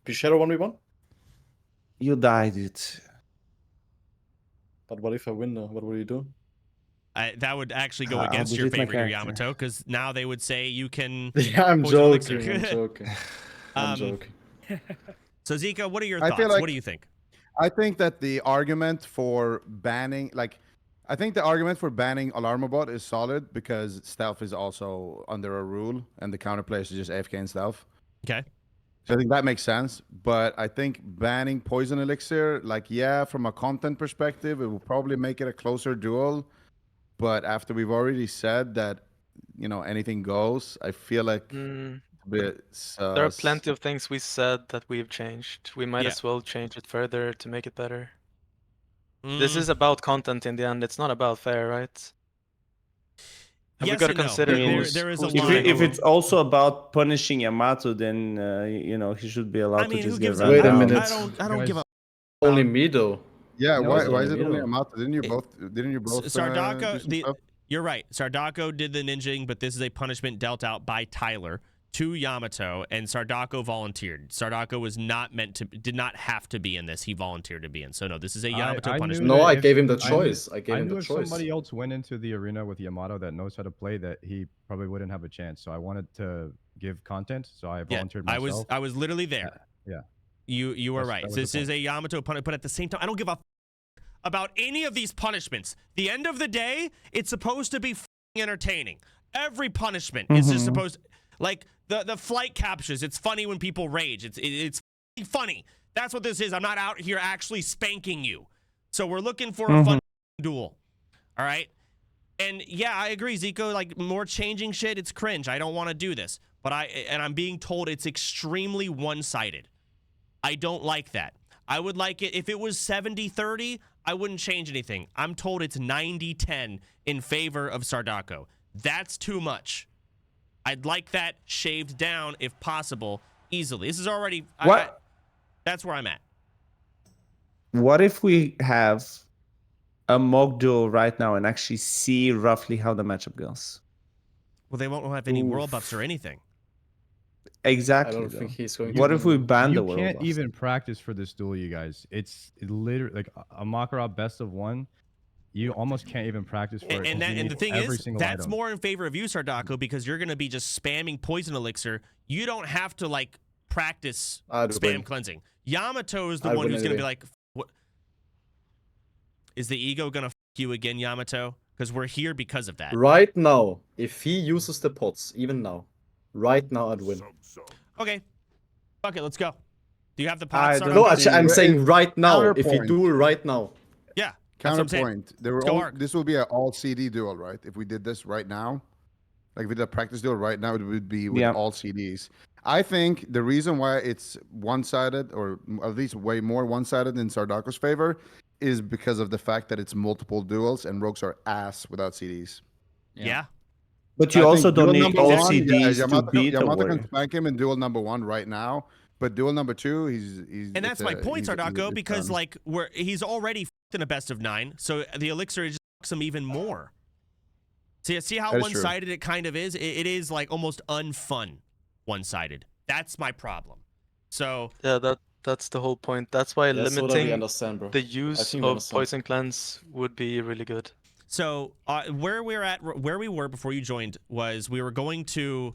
Be Shadow 1v1. You died it. But what if I win? What will you do? That would actually go I'll against your delete my favor here, character. Yamato, because now they would say you can. Yeah, I'm poison elixir. joking. I'm joking. I'm joking. So Zika, what are your I thoughts? feel like- What do you think? I think that the argument for banning, I think the argument for banning Alarmobot is solid because stealth is also under a rule, and the counterplay is just AFK and stealth. Okay. So I think that makes sense. But I think banning Poison Elixir, yeah, from a content perspective, it will probably make it a closer duel. But after we've already said that, anything goes, I feel like a bit There are plenty of things we said that we've changed. We might as well change it further to make it better. This is about content in the end. It's not about fair, right? And Yes we gotta and no. consider There is a who's line. playing If who. it's also about punishing Yamato, then he should be allowed I mean, to who just gives get a Wait a run down. minute. I don't give a. Only me though. Yeah, That why was is it only only Yamato. Yamato? Didn't you both Sardaco, do some stuff? you're right. Sardaco did the ninjing, but this is a punishment dealt out by Tyler to Yamato, and Sardaco volunteered. Sardaco was did not have to be in this. He volunteered to be in. So no, this is a Yamato I knew punishment. No, that I if- gave him the I knew- choice. I gave him knew the if choice. somebody else went into the arena with Yamato that knows how to play, that he probably wouldn't have a chance. So I wanted to give content, so I volunteered myself. I was literally there. Yeah. You were That right. was the This is point. a Yamato punishment, but at the same time, I don't give a about any of these punishments. The end of the day, it's supposed to be entertaining. Every punishment is just supposed like the flight captures. It's funny when people rage. It's funny. That's what this is. I'm not out here actually spanking you. So we're looking for a fun duel. All right? And yeah, I agree, Zico, like more changing shit, it's cringe. I don't want to do this. But I'm being told it's extremely one-sided. I don't like that. I would like it if it was 70-30, I wouldn't change anything. I'm told it's 90-10 in favor of Sardaco. That's too much. I'd like that shaved down if possible easily. This is already that's where I'm at. What if we have a mock duel right now and actually see roughly how the matchup goes? Well, they won't have any world buffs or anything. Exactly. I don't think he's going to. What if we ban the You world can't buffs? even practice for this duel, you guys. It's literally like a Makarov best of one. You almost can't even practice for it. 'cause you And the need thing every is, single that's item. more in favor of you, Sardaco, because you're going to be just spamming poison elixir. You don't have to like practice I'd spam win. cleansing. Yamato is the I'd one win who's going to be anyway. like, "What? Is the ego going to you again, Yamato? Because we're here because of that." Right now, if he uses the pots, even now, right now I'd win. Okay, fuck it, let's go. Do you have the I pots? don't Sardaco? No, actually, I'm saying right now. If you Counterpoint. duel right now. Yeah, that's what I'm saying. Counterpoint. There were Let's go, Ark. this will be an all CD duel, right? If we did this right now, like if we did a practice duel right now, it would be with Yeah. all CDs. I think the reason why it's one-sided, or at least way more one-sided in Sardaco's favor, is because of the fact that it's multiple duels and rogues are ass without CDs. Yeah. But you I also think don't duel need number all one, CDs to Yamato, beat a Yamato warrior. can spank him in duel number 1 right now, but duel number 2, he's And that's my point, Sardaco, it's because done. like he's already in a best of 9, so the elixir just fucks him even more. See how That is true. one-sided it kind of is? It is like almost unfun one-sided. That's my problem. So Yeah, that's the whole point. That's why That's what we limiting understand, bro. the use think we of understand. poison cleanse would be really good. where we were before you joined was we were going to,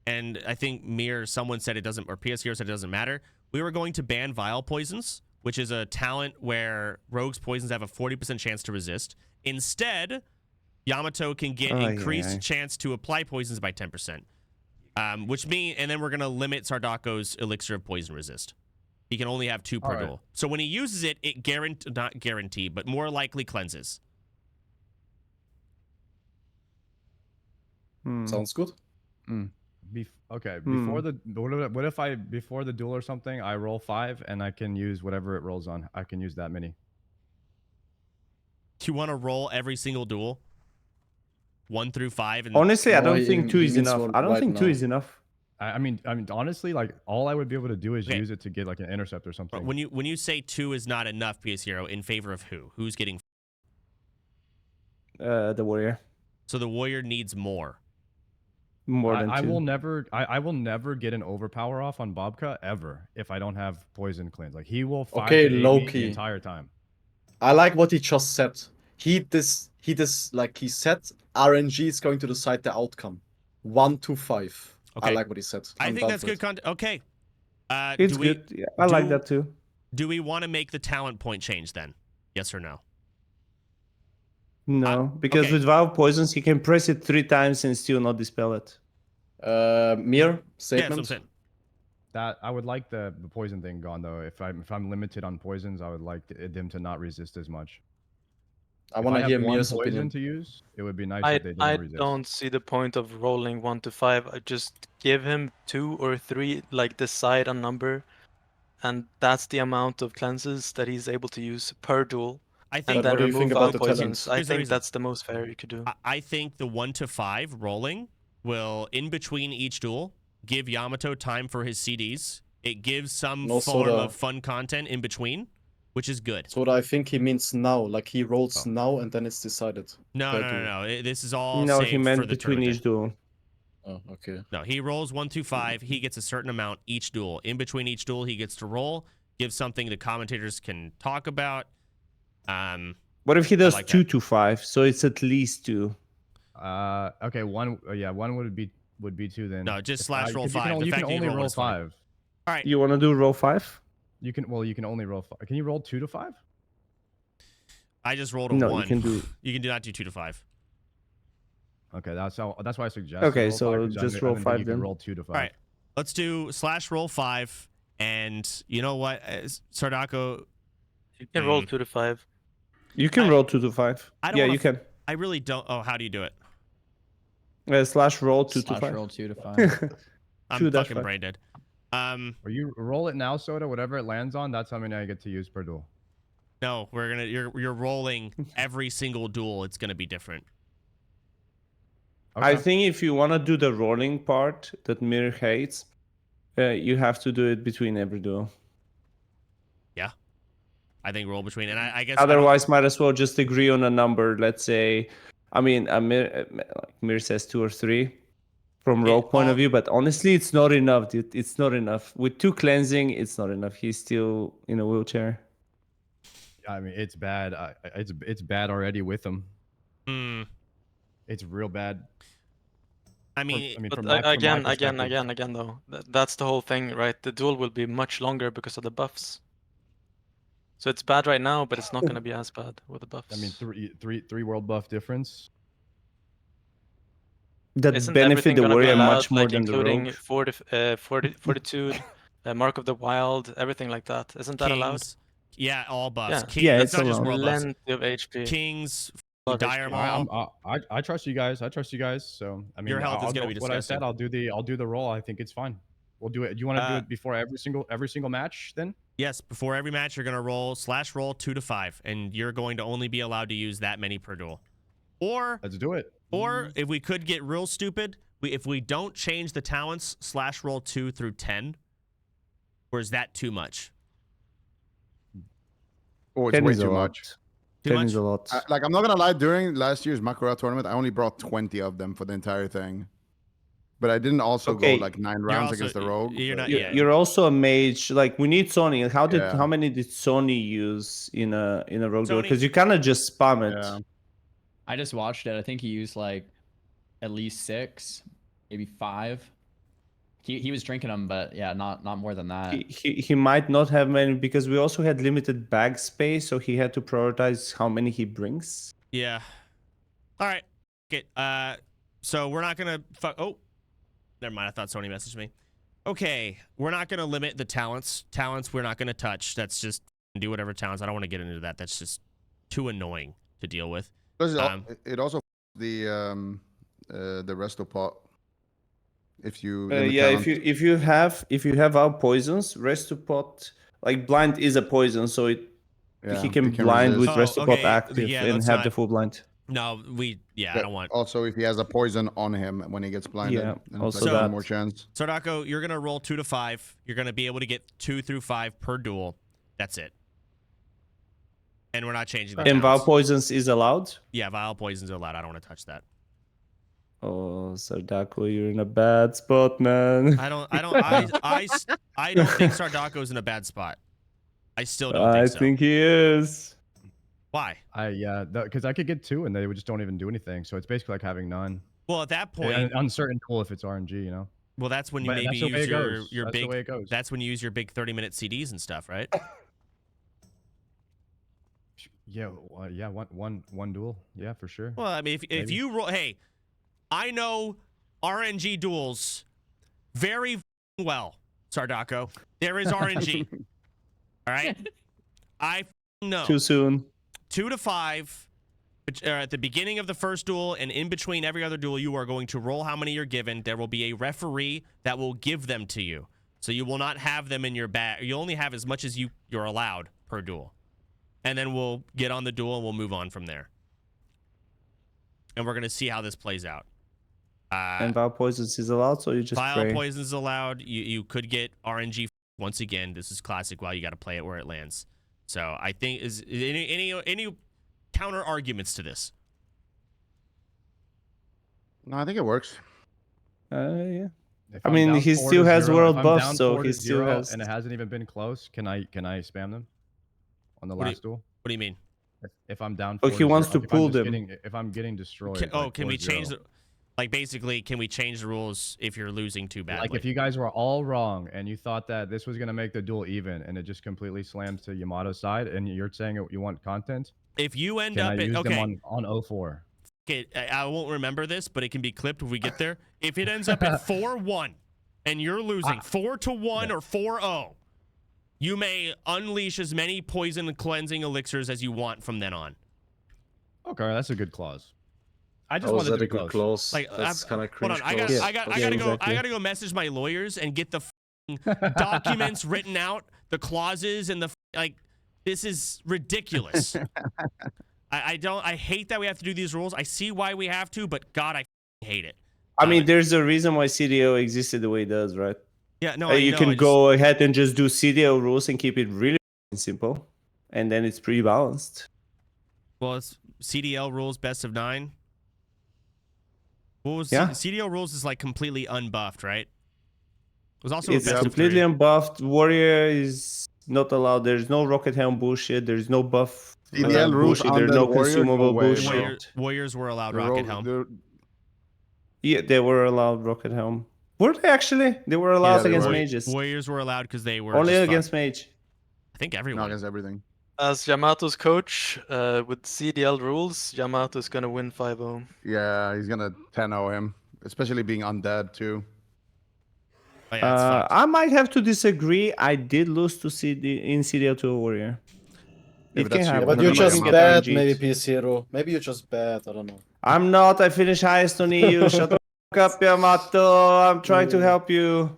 and I think someone said it doesn't, or PS Hero said it doesn't matter. We were going to ban Vile Poisons, which is a talent where rogues poisons have a 40% chance to resist. Instead, Yamato can get increased chance to apply poisons by 10%. And then we're gonna limit Sardaco's elixir of poison resist. He can only have 2 per duel. So when he uses it, not guarantee, but more likely cleanses. Sounds good. Okay, before the what if I before the duel or something I roll 5 and I can use whatever it rolls on. I can use that many. Do you want to roll every single duel? 1 through 5 and Honestly, I No, don't he- think 2 he is means enough. one I don't right think 2 now. is enough. I mean honestly, like all I would be able to do is Okay. use it to get like an intercept or something. when you say 2 is not enough, PS Hero, in favor of who? Who's getting? The warrior. So the warrior needs more. More than 2. I will never get an overpower off on Bobka ever if I don't have poison cleanse. Like he will 5 Okay, to 8 me low-key. the entire time. I like what he just said. He said RNG is going to decide the outcome. 1 to 5. Okay. I like what he said. I I'm think down that's for good it. content. Okay. It's do we, good. Yeah, I like do- that too. Do we want to make the talent point change then? Yes or no? No, because okay. with Valve Poisons, he can press it 3 times and still not dispel it. Mir, Yeah, that's statement. what I'm saying. That I would like the poison thing gone though. If I'm limited on poisons, I would like them to not resist as much. I If want to have hear one Mir's poison opinion. to use, it would be nice I if they didn't I resist. don't see the point of rolling 1 to 5. I just give him 2 or 3, like decide a number, and that's the amount of cleanses that he's able to use per duel. I And think But then what do you think remove about out the poisons. talents? I Here's the think reason. that's the most fair you could do. I think the 1 to 5 rolling will, in between each duel, give Yamato time for his CDs. It gives some No form soda. of fun content in between, which is good. So what I think he means now, like he rolls Oh. now and then it's decided. No, per no, duel. no, no. This is all No, saved he for meant the between tournament. each duel. Oh, okay. No, he rolls 1 through 5. He gets a certain amount each duel. In between each duel, he gets to roll, give something the commentators can talk about. What if he does like 2 that. to 5? So it's at least 2. Okay, one. Yeah, one would be 2 then. No, just If- slash roll 'cause you 5. The You fact can that you only roll roll is funny. 5. All right. You want to do roll 5? You can only roll 5. Can you roll 2 to 5? I just rolled a No, 1. you can do. You can do not do 2 to 5. Okay, that's why I suggest. Okay, roll so 5, 'cause just I roll didn't think 5 you could then. roll 2 to 5. All right. Let's do slash roll 5. And you know what? Sardaco, You can roll 2 to 5. You can roll 2 to 5. I don't Yeah, wanna you can. I really don't. Oh, how do you do it? Slash roll 2 to Slash 5. roll 2 to 5. I'm 2 dash fucking 5. brain dead. Or you roll it now, Soda. Whatever it lands on, that's how many I get to use per duel. No, you're rolling every single duel. It's gonna be different. Okay. I think if you want to do the rolling part that Mir hates, you have to do it between every duel. I think roll between, and I guess Otherwise, might as well just agree on a number. Let's say, I mean, Mir says 2 or 3 from roll point of view, but honestly, it's not enough, dude. It's not enough. With 2 cleansing, it's not enough. He's still in a wheelchair. I mean, it's bad. It's bad already with him. It's real bad. I mean, But from my perspective. again, though, that's the whole thing, right? The duel will be much longer because of the buffs. So it's bad right now, but it's not going to be as bad with the buffs. I mean, three world buff difference. That Isn't benefit everything the gonna be warrior allowed, much more like, than the including rogue. fortitude, Mark of the Wild, everything like that? Isn't that allowed? Kings, yeah, all buffs. Yeah. King, Yeah, that's it's not just allowed. world buffs. Plenty of HP. Kings, Lot of dire HP. maul. I trust you guys. So I mean, Your health is I'll gonna go be with what I said. disgusting. I'll do the roll. I think it's fine. We'll do it. Do you want to do it before every single match then? Yes, before every match, you're gonna roll /roll 2 to 5, and you're going to only be allowed to use that many per duel. Or Let's do it. Or if we could get real stupid, if we don't change the talents /roll 2 through 10, or is that too much? Oh, it's 10 way is a too lot. much. 10 much? is a lot. Like, I'm not gonna lie, during last year's Makura tournament, I only brought 20 of them for the entire thing. But I didn't also Okay. go like 9 rounds against the rogue. You're not. but- Yeah. You're also a mage. Like, we need Sony. Yeah. How many did Sony use in a rogue duel? Sony- Because you cannot just spam it. Yeah. I just watched it. I think he used like at least 6, maybe 5. He was drinking them, but yeah, not more than that. He might not have many because we also had limited bag space, so he had to prioritize how many he brings. Yeah. All right. Okay. So we're not gonna. Oh, never mind. I thought Sony messaged me. Okay, we're not gonna limit the talents. Talents we're not gonna touch. That's just do whatever talents. I don't want to get into that. That's just too annoying to deal with. Plus, it also the resto pot. If you Yeah, if you have our poisons, rest to pot like blind is a poison, so he can blind with resist. rest to pot Okay, active yeah, and let's have not- the full blind. No, I don't want. Also, if he has a poison on him when he gets blinded, Yeah, then also it's like that. one more chance. Sardaco, you're gonna roll 2 to 5. You're gonna be able to get 2 through 5 per duel. That's it. And we're not changing the And Vow towns. poisons is allowed? Yeah, vial poisons are allowed. I don't want to touch that. Oh, Sardaco, you're in a bad spot, man. I don't think Sardaco's in a bad spot. I still don't think so. I think he is. Why? Because I could get 2 and they just don't even do anything. So it's basically like having none. Well, at that point, An uncertain tool if it's RNG, you know. well, that's when you But maybe that's the way use it goes. your That's the big. way it goes. That's when you use your big 30-minute CDs and stuff, right? Yeah, one duel. Yeah, for sure. Well, I mean, if you roll, hey, I know RNG duels very well, Sardaco. There is RNG. All right, I know. Too soon. 2 to 5 at the beginning of the first duel and in between every other duel, you are going to roll how many you're given. There will be a referee that will give them to you, so you will not have them in your bag. You only have as much as you're allowed per duel. And then we'll get on the duel and we'll move on from there. And we're going to see how this plays out. And Vow poisons is allowed, so you just Vial pray. poisons allowed. You could get RNG once again. This is classic. Well, you got to play it where it lands. So I think is any counter arguments to this? No, I think it works. Yeah. If I I'm mean, down he 4 still to has 0, world if I'm buffs, down so 4 he to still 0 has. and it hasn't even been close. Can I spam them on the What do last duel? What do you mean? If I'm down, Oh, 4 he wants 0, to if I'm pull just them. if I'm getting destroyed. Can we 4-0. change the, like basically? Can we change the rules if you're losing too badly? Like if you guys were all wrong and you thought that this was gonna make the duel even, and it just completely slams to Yamato's side, and you're saying you want content, if you end can up I use okay. them on 04? Okay, I won't remember this, but it can be clipped if we get there. If it ends up at 4-1 and you're losing 4-1 or 4-0, you may unleash as many poison cleansing elixirs as you want from then on. Okay, that's a good clause. I just Oh, wanted is to that be a good close. clause? Like, That's kind of Hold cringe on, I clause. gotta go. exactly. I gotta go message my lawyers and get the documents written out, the clauses and the like. This is ridiculous. I hate that we have to do these rules. I see why we have to, but God, I hate it. I mean, there's a reason why CDO existed the way it does, right? Yeah, no, You can go ahead and just do CDO rules and keep it really simple, and then it's pretty balanced. Well, it's CDL rules best of 9. What was Yeah. CDL rules is like completely unbuffed, right? It was also It's a best completely of 3. unbuffed. Warrior is not allowed. There's no rocket helm bullshit. There's no buff. CDL rules bullshit. There's undead no warrior, consumable no way, bullshit. bro. Warriors were allowed rocket helm. Yeah, they were allowed rocket helm. Were they actually? They were allowed they against were. mages. Warriors were allowed because they were Only just against fucked. mage. I think Not everyone. against everything. As Yamato's coach, with CDL rules, Yamato is gonna win 5-0. Yeah, he's gonna 10-0 him, especially being undead too. Oh, yeah, it's fucked. I might have to disagree. I did lose to in CDL to a warrior. Yeah, It but can that's you. happen. But Remember, you're just Yamato bad, RNG'd. maybe PS0. Maybe you're just bad. I don't know. I'm not. I finished highest on EU. Shut the fuck up, Yamato. I'm trying to help you.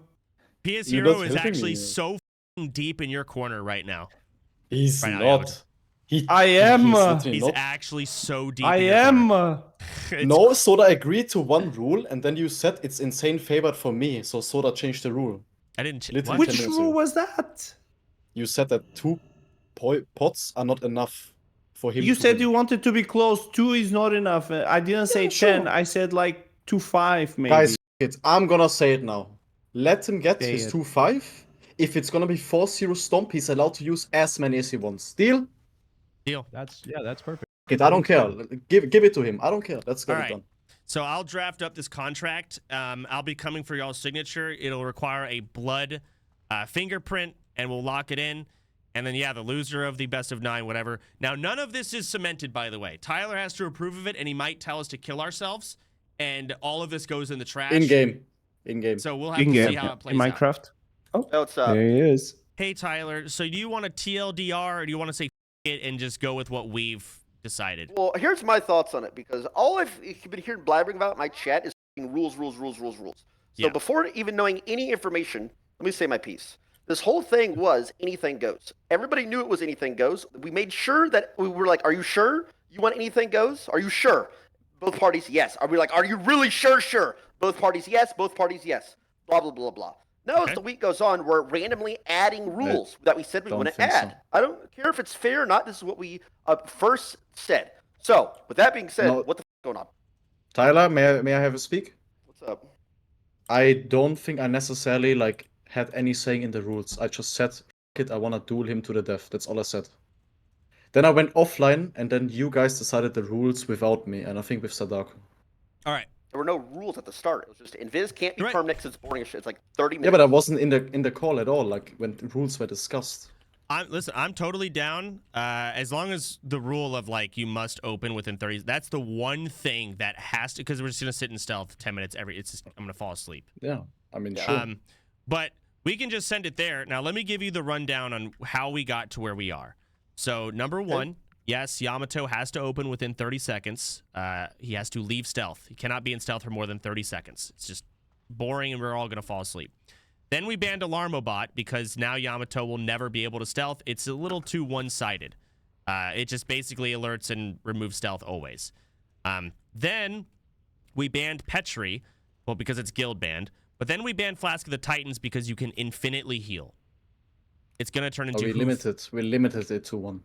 PS You're Hero not is helping actually me. so f***ing deep in your corner right now. He's Right now, not. I am. He's literally He's not. actually so deep. I in your am. corner. It's- No, Soda agreed to one rule, and then you said it's insane favored for me, so Soda changed the rule. I didn't. Literally What? Which 10 minutes rule ago. was that? You said that 2 pots are not enough for him. You to said win. you wanted to be close. 2 is not enough. I didn't say 10. sure. I said like 2-5 maybe. Guys, I'm gonna say it now. Let him get Say his it. 2-5. If it's gonna be 4-0 stomp, he's allowed to use as many as he wants. Deal? Deal. That's perfect. I don't care. Give it to him. I don't care. Let's get All it right. done. So I'll draft up this contract. I'll be coming for y'all's signature. It'll require a blood fingerprint, and we'll lock it in. And then, yeah, the loser of the best of 9, whatever. Now, none of this is cemented, by the way. Tyler has to approve of it, and he might tell us to kill ourselves. And all of this goes in the trash. In game. In game. So we'll have to In-game, see how it plays in out. Minecraft. Oh, What's up? there he is. Hey, Tyler. So do you want to TLDR, or do you want to say F it and just go with what we've decided? Well, here's my thoughts on it because all I've been hearing blabbering about in my chat is f***ing rules, rules, rules, rules, rules. So before even knowing any information, let me say my piece. This whole thing was anything goes. Everybody knew it was anything goes. We made sure that we were like, are you sure you want anything goes? Are you sure? Both parties, yes. Are we like, are you really sure? Sure. Both parties, yes. Both parties, yes. Blah, blah, blah, blah. Now, as the week goes on, we're randomly adding rules that we said we want to add. So. I don't care if it's fair or not. This is what we first said. So, with that being said, what the f going on? Tyler, may I have a speak? What's up? I don't think I necessarily like had any saying in the rules. I just said, "Kid, I want to duel him to the death." That's all I said. Then I went offline, and then you guys decided the rules without me, and I think with Sardaco. All right. There were no rules at the start. It was just Invis can't be permanent because it's boring as shit. It's like 30 minutes. Yeah, but I wasn't in the call at all. Like when the rules were discussed. Listen, I'm totally down. As long as the rule of like you must open within 30. That's the one thing that has to, because we're just gonna sit in stealth 10 minutes every. It's just, I'm gonna fall asleep. Yeah, I mean, sure. But we can just send it there. Now let me give you the rundown on how we got to where we are. So number one, yes, Yamato has to open within 30 seconds. He has to leave stealth. He cannot be in stealth for more than 30 seconds. It's just boring, and we're all gonna fall asleep. Then we banned Alarmobot because now Yamato will never be able to stealth. It's a little too one-sided. It just basically alerts and removes stealth always. Then we banned Petri, well, because it's guild banned. But then we banned Flask of the Titans because you can infinitely heal. It's going to turn into... we limited it to 1.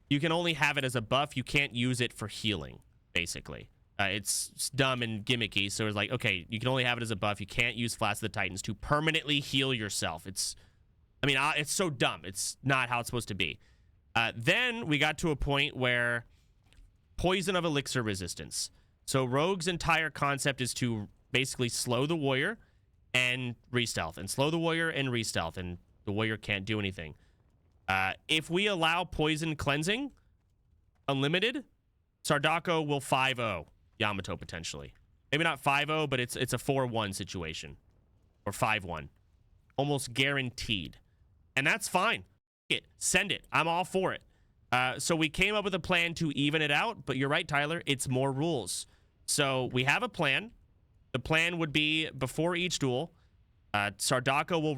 You can only have it as a buff. You can't use it for healing, basically. It's dumb and gimmicky, so it's like, okay, you can only have it as a buff. You can't use Flask of the Titans to permanently heal yourself. It's so dumb. It's not how it's supposed to be. Then we got to a point where Poison of Elixir Resistance. So Rogue's entire concept is to basically slow the warrior and re-stealth, and slow the warrior and re-stealth, and the warrior can't do anything. If we allow Poison Cleansing unlimited, Sardaco will 5-0 Yamato potentially. Maybe not 5-0, but it's a 4-1 situation. Or 5-1. Almost guaranteed. And that's fine. Send it. I'm all for it. So we came up with a plan to even it out, but you're right, Tyler. It's more rules. So we have a plan. The plan would be before each duel, Sardaco will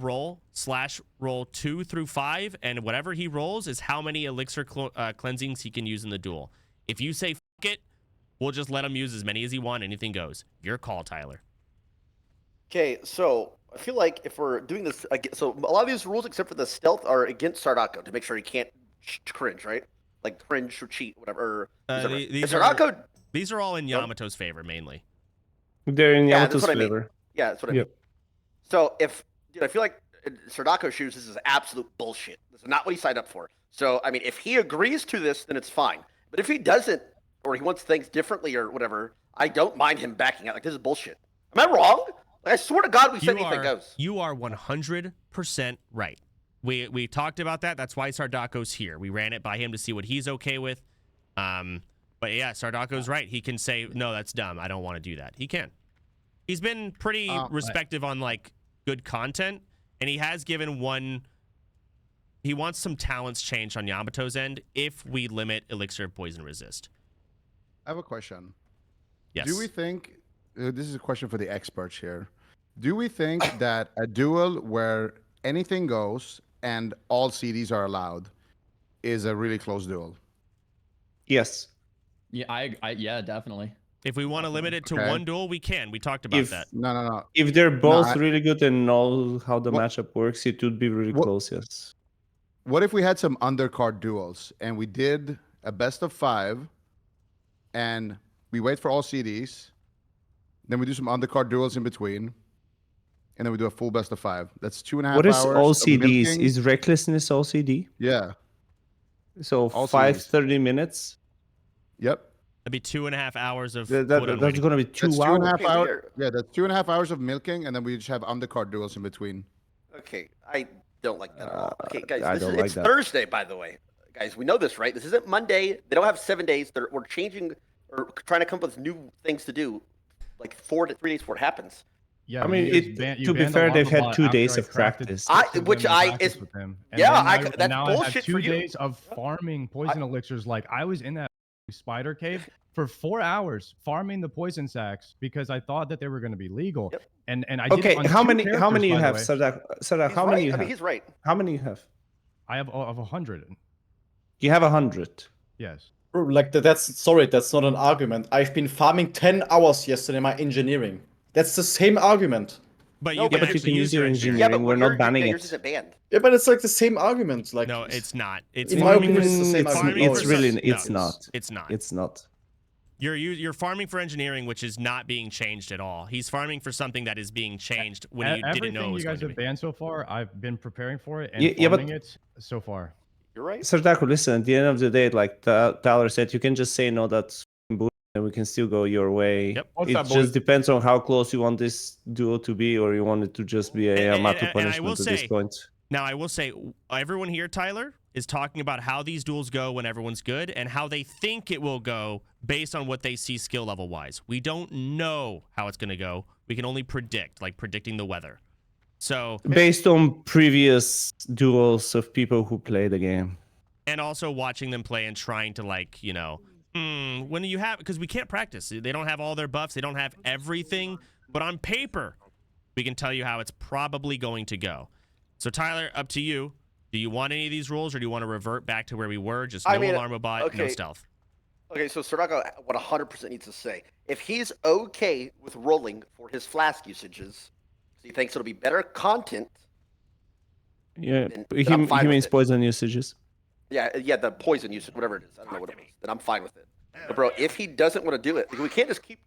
roll 2 through 5, and whatever he rolls is how many elixir cleansings he can use in the duel. If you say, f it, we'll just let him use as many as he wants. Anything goes. Your call, Tyler. Okay, so I feel like if we're doing this, so a lot of these rules, except for the stealth, are against Sardaco to make sure he can't cringe, right? Like cringe or cheat, whatever. These are all in Yamato's favor, mainly. They're in Yamato's favor. Yeah, that's what I mean. So if, I feel like Sardaco shoes, this is absolute bullshit. This is not what he signed up for. So, I mean, if he agrees to this, then it's fine. But if he doesn't, or he wants things differently or whatever, I don't mind him backing out. Like, this is bullshit. Am I wrong? Like, I swear to God, we said anything goes. You are 100% right. We talked about that. That's why Sardaco's here. We ran it by him to see what he's okay with. But yeah, Sardaco's right. He can say, no, that's dumb. I don't want to do that. He can. He's been pretty respective on, like, good content, and he has given one... He wants some talents changed on Yamato's end if we limit Elixir Poison Resist. I have a question. Yes. Do we think... this is a question for the experts here. Do we think that a duel where anything goes and all CDs are allowed is a really close duel? Yes. Yeah, yeah, definitely. If we want to limit it to one duel, we can. We talked about that. No. If they're both really good and know how the matchup works, it would be really close, yes. What if we had some undercard duels and we did a best of 5 and we wait for all CDs, then we do some undercard duels in between, and then we do a full best of 5. That's 2.5 hours. What is all CDs? Is Recklessness all CD? Yeah. So all 5 CDs. 30 minutes? Yep. That'd be 2.5 hours of... That's going to be 2 hours. 2.5 hours. Yeah, that's 2.5 hours of milking, and then we just have undercard duels in between. Okay, I don't like that at all. Okay, guys, it's that. Thursday, by the way. Guys, we know this, right? This isn't Monday. They don't have 7 days. We're changing or trying to come up with new things to do, like 3 days before it happens. Yeah, I mean, to be fair, they've had 2 days of practice. That's bullshit now for I have 2 you. days of farming poison elixirs. Like, I was in that spider cave for 4 hours farming the poison sacks because I thought that they were going to be legal. Yep. And I did Okay, it on how 2 many characters, you by the have, way. Sardaco? How many you have? I mean, he's right. How many you have? I have of 100. You have 100. Yes. Bro, like that's not an argument. I've been farming 10 hours yesterday in my engineering. That's the same argument. But No, you but can you actually can use use your your engineering. engineering. Yeah, but we're not banning yours it. isn't banned. Yeah, but it's like the same argument. Like No, it's not. It's In my farming opinion, for- it's the same it's, argument. farming it's for really some- it's no, not. It's not. It's not. You're farming for engineering, which is not being changed at all. He's farming for something that is being changed when you didn't know it Everything was you guys going have to be. banned so far, I've been preparing for it and Yeah, but- farming it so far. You're right. Sardaco, listen, at the end of the day, like Tyler said, you can just say no, that's bullshit, and we can still go your way. Yep. What's It up, boys? just depends on how close you want this duo to be, or you want it to just be a Yamato and I will punishment at this say- point. Now, I will say, everyone here, Tyler, is talking about how these duels go when everyone's good and how they think it will go based on what they see skill level wise. We don't know how it's going to go. We can only predict, like predicting the weather. So, Based on previous duels of people who play the game. and also watching them play and trying to, like, you know, when you have, because we can't practice. They don't have all their buffs. They don't have everything. But on paper, we can tell you how it's probably going to go. So, Tyler, up to you. Do you want any of these rules, or do you want to revert back to where we were? Just no Alarmobot, no okay. stealth. Okay, so Sardaco, what 100% needs to say, if he's okay with rolling for his flask usages, he thinks it'll be better content. Yeah, Then he I'm fine with means it. poison usages. Yeah, the poison usage, whatever it is. I don't know what it was. Then I'm fine with it. But bro, if he doesn't want to do it, we can't just keep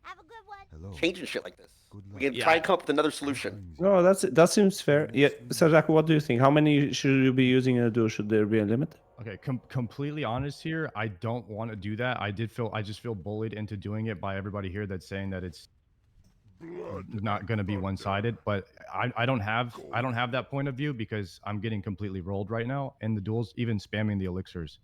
changing shit like this. We can try and come up with another solution. No, that seems fair. Yeah, Sardaco, what do you think? How many should you be using in a duel? Should there be a limit? Okay, completely honest here. I don't want to do that. I just feel bullied into doing it by everybody here that's saying that it's not going to be one-sided. But I don't have that point of view because I'm getting completely rolled right now in the duels, even spamming the elixirs.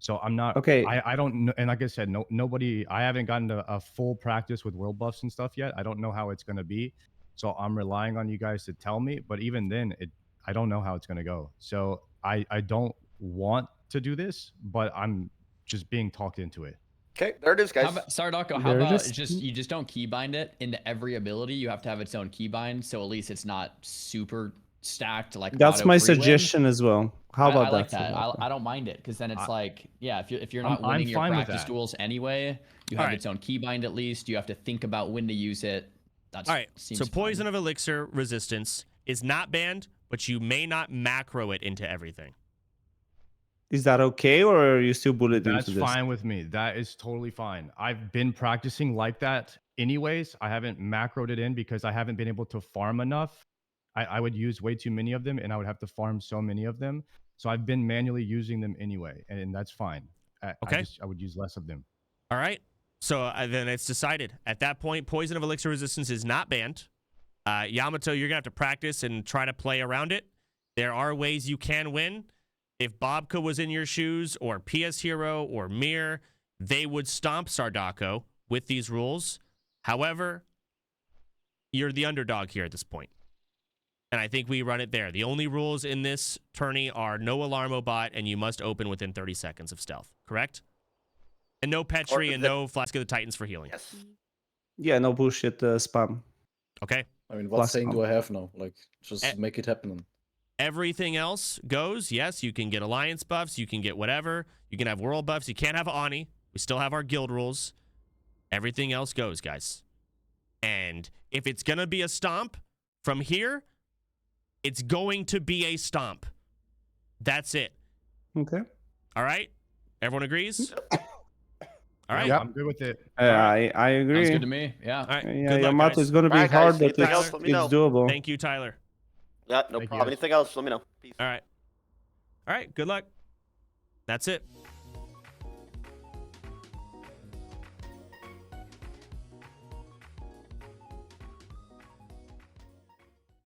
So I'm not Okay. I don't know, and like I said, nobody. I haven't gotten a full practice with world buffs and stuff yet. I don't know how it's going to be. So I'm relying on you guys to tell me. But even then, I don't know how it's going to go. So I don't want to do this, but I'm just being talked into it. Okay, there it is, guys. Sardaco, how There it about is. just you just don't keybind it into every ability. You have to have its own keybind, so at least it's not super stacked. Like That's auto my free win. suggestion as well. How about I like that? that. I don't mind it because then it's like, yeah, if you're not I'm winning your fine with practice that. duels anyway, you have Alright. its own keybind at least. You have to think about when to use it. That's All right. seems So, fine. Poison of Elixir resistance is not banned, but you may not macro it into everything. Is that okay, or are you still bullied That's into this? fine with me. That is totally fine. I've been practicing like that anyways. I haven't macroed it in because I haven't been able to farm enough. I would use way too many of them and I would have to farm so many of them. So I've been manually using them anyway, and that's fine. Okay. I would use less of them. All right. So then it's decided. At that point, Poison of Elixir resistance is not banned. Yamato, you're going to have to practice and try to play around it. There are ways you can win. If Bobka was in your shoes, or PS Hero, or Mir, they would stomp Sardaco with these rules. However, you're the underdog here at this point. And I think we run it there. The only rules in this tourney are no Alarmobot, and you must open within 30 seconds of stealth. Correct? And no Petri and no Flask of the Titans for healing. Yes. Yeah, no bullshit spam. Okay? I mean, what Plus saying do some. I have now? Like, just Eh. make it happen. Everything else goes. Yes, you can get alliance buffs. You can get whatever. You can have world buffs. You can't have Ani. We still have our guild rules. Everything else goes, guys. And if it's going to be a stomp from here, it's going to be a stomp. That's it. Okay. All right? Everyone agrees? All right. Yeah, I'm good with it. I Sounds agree. good to me. Yeah. All right. Yeah, Good luck, Yamato guys. is going to be Alright, guys, hard, but anything else, it's let me know. doable. Thank you, Tyler. Yeah, no Thank you, problem. guys. Anything else, let me know. Peace. All right. All right. Good luck. That's it.